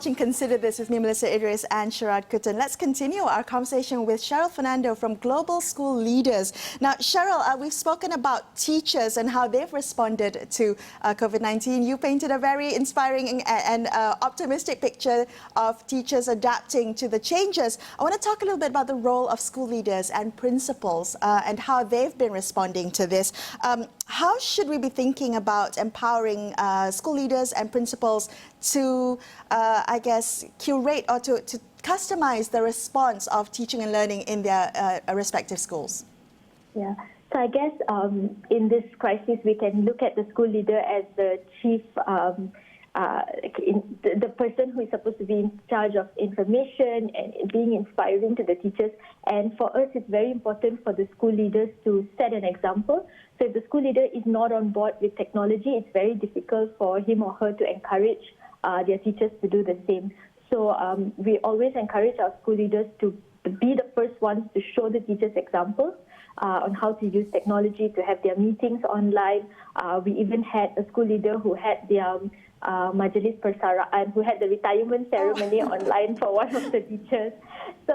watching Consider This with me, Melisa, Idris and Sharaad Kuttan. Let's continue our conversation with Cheryl Fernando from Global School Leaders. Now, Cheryl, we've spoken about teachers and how they've responded to COVID-19. You painted a very inspiring and optimistic picture of teachers adapting to the changes. I want to talk a little bit about the role of school leaders and principals and how they've been responding to this. How should we be thinking about empowering school leaders and principals to, I guess, curate or to customize the response of teaching and learning in their respective schools? Yeah, so I guess in this crisis, we can look at the school leader as the chief, the person who is supposed to be in charge of information and being inspiring to the teachers. And for us, it's very important for the school leaders to set an example. So if the school leader is not on board with technology, it's very difficult for him or her to encourage their teachers to do the same. So we always encourage our school leaders to be the first ones to show the teachers examples on how to use technology to have their meetings online. We even had a school leader who had their Majlis Persaraan, who had the retirement ceremony online for one of the teachers. So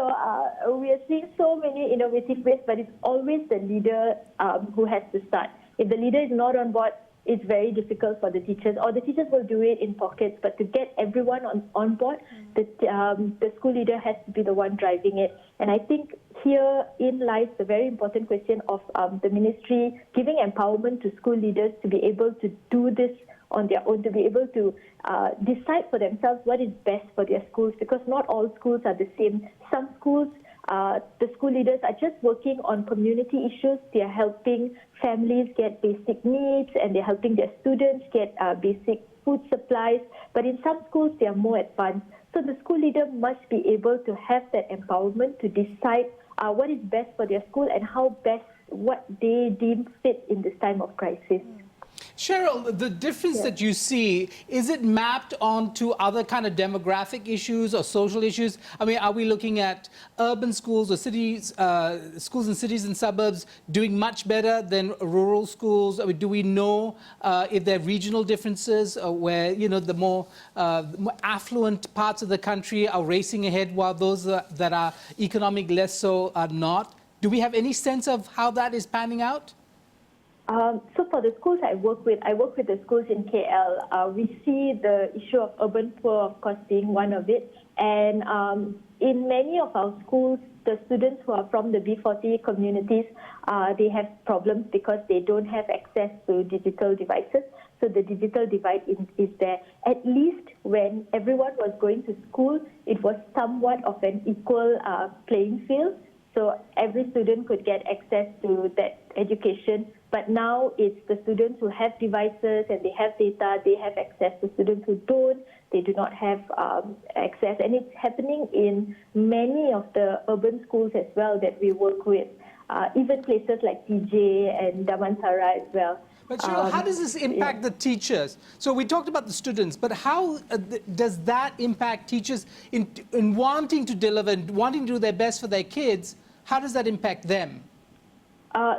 we are seeing so many innovative ways, but it's always the leader who has to start. If the leader is not on board, it's very difficult for the teachers, or the teachers will do it in pockets, but to get everyone on board, the school leader has to be the one driving it. And I think herein lies the very important question of the ministry giving empowerment to school leaders to be able to do this on their own, to be able to decide for themselves what is best for their schools, because not all schools are the same. Some schools, the school leaders are just working on community issues. They are helping families get basic needs, and they're helping their students get basic food supplies. But in some schools, they are more advanced. So the school leader must be able to have that empowerment to decide what is best for their school and how best what they deem fit in this time of crisis. Cheryl, the difference that you see, is it mapped onto other kind of demographic issues or social issues? I mean, are we looking at urban schools or cities, schools in cities and suburbs doing much better than rural schools? I mean, do we know if there are regional differences where, you know, the more affluent parts of the country are racing ahead while those that are economic less so are not? Do we have any sense of how that is panning out? So for the schools I work with the schools in KL. We see the issue of urban poor, of course, being one of it. And in many of our schools, the students who are from the B40 communities, they have problems because they don't have access to digital devices. So the digital divide is there. At least when everyone was going to school, it was somewhat of an equal playing field. So every student could get access to that education. But now it's the students who have devices and they have data, they have access. The students who don't, they do not have access. And it's happening in many of the urban schools as well that we work with, even places like TJ and Damansara as well. But Cheryl, how does this impact the teachers? So we talked about the students, but how does that impact teachers in wanting to deliver and wanting to do their best for their kids? How does that impact them?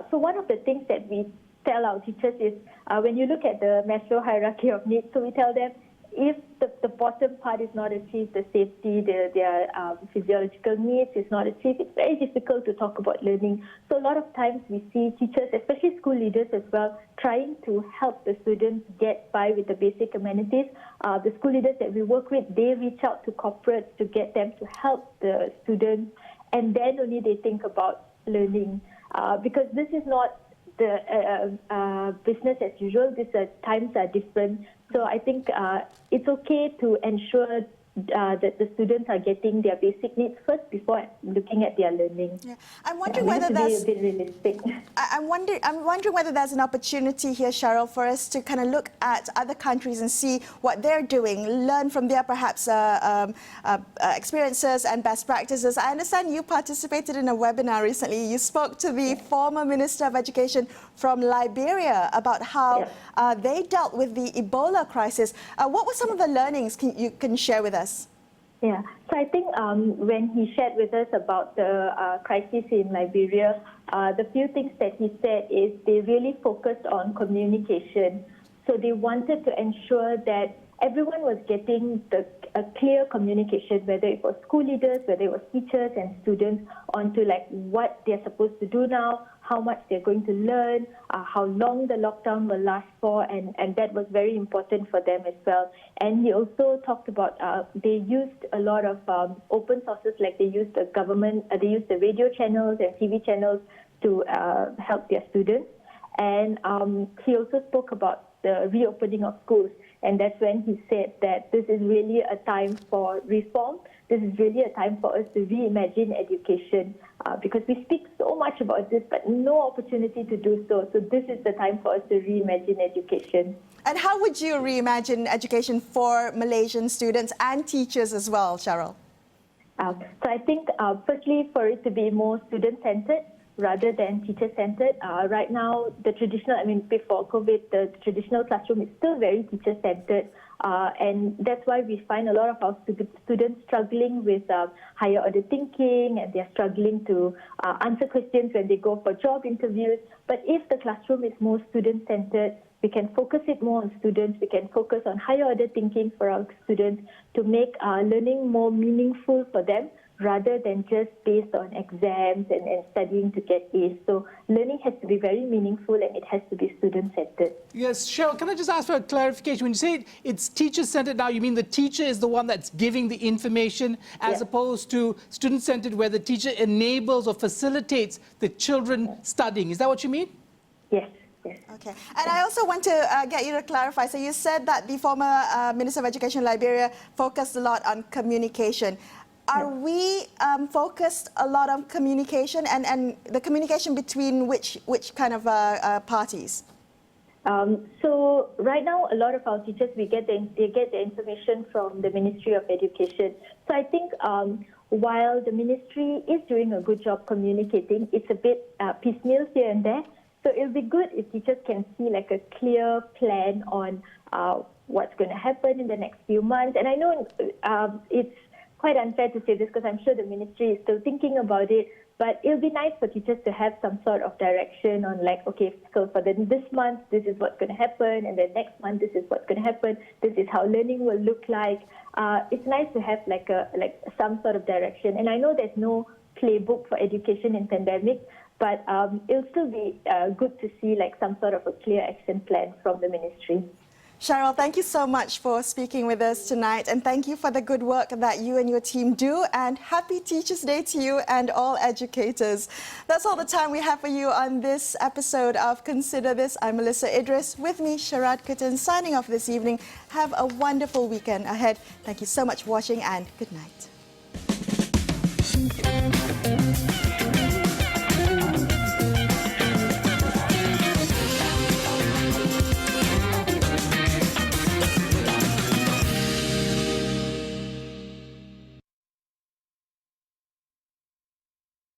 So one of the things that we tell our teachers is when you look at the Maslow hierarchy of needs, so we tell them if the bottom part is not achieved, the safety, their physiological needs is not achieved, it's very difficult to talk about learning. So a lot of times we see teachers, especially school leaders as well, trying to help the students get by with the basic amenities. The school leaders that we work with, they reach out to corporates to get them to help the students, and then only they think about learning. Because this is not the business as usual. Times are different. So I think it's okay to ensure that the students are getting their basic needs first before looking at their learning. Yeah. I'm wondering whether that's a bit realistic. I'm wondering whether there's an opportunity here, Cheryl, for us to kind of look at other countries and see what they're doing, learn from their perhaps experiences and best practices. I understand you participated in a webinar recently. You spoke to the former Minister of Education from Liberia about how they dealt with the Ebola crisis. What were some of the learnings you can share with us? Yeah, so I think when he shared with us about the crisis in Liberia, the few things that he said is they really focused on communication. So they wanted to ensure that everyone was getting a clear communication, whether it was school leaders, whether it was teachers and students, onto like what they're supposed to do now, how much they're going to learn, how long the lockdown will last for, and that was very important for them as well. And he also talked about they used a lot of open sources, like they used the government, they used the radio channels and TV channels to help their students. And he also spoke about the reopening of schools. And that's when he said that this is really a time for reform. This is really a time for us to reimagine education because we speak so much about this, but no opportunity to do so. So this is the time for us to reimagine education. And how would you reimagine education for Malaysian students and teachers as well, Cheryl? So I think, firstly, for it to be more student-centered rather than teacher-centered. Right now, the traditional, before COVID, the traditional classroom is still very teacher-centered. And that's why we find a lot of our students struggling with higher order thinking, and they're struggling to answer questions when they go for job interviews. But if the classroom is more student-centered, we can focus it more on students. We can focus on higher order thinking for our students to make learning more meaningful for them, rather than just based on exams and studying to get A's. So learning has to be very meaningful, and it has to be student-centered. Yes, Cheryl, can I just ask for a clarification? When you say it's teacher-centered now, you mean the teacher is the one that's giving the information as opposed to student-centered, where the teacher enables or facilitates the children studying. Is that what you mean? Yes. Yes. Okay. And I also want to get you to clarify. So you said that the former Minister of Education, Liberia, focused a lot on communication. Are we focused a lot on communication, and the communication between which kind of parties? So right now, a lot of our teachers, they get the information from the Ministry of Education. So I think while the ministry is doing a good job communicating, it's a bit piecemeal here and there. So it'll be good if teachers can see like a clear plan on what's going to happen in the next few months. And I know it's quite unfair to say this because I'm sure the ministry is still thinking about it, but it'll be nice for teachers to have some sort of direction on like, okay, so for this month, this is what's going to happen, and then next month, this is what's going to happen, this is how learning will look like. It's nice to have like some sort of direction. And I know there's no playbook for education in pandemic, but it'll still be good to see like some sort of a clear action plan from the ministry. Cheryl, thank you so much for speaking with us tonight, and thank you for the good work that you and your team do, and happy Teachers' Day to you and all educators. That's all the time we have for you on this episode of Consider This. I'm Melisa Idris. With me, Sharaad, Kuttan, signing off this evening. Have a wonderful weekend ahead. Thank you so much for watching, and good night.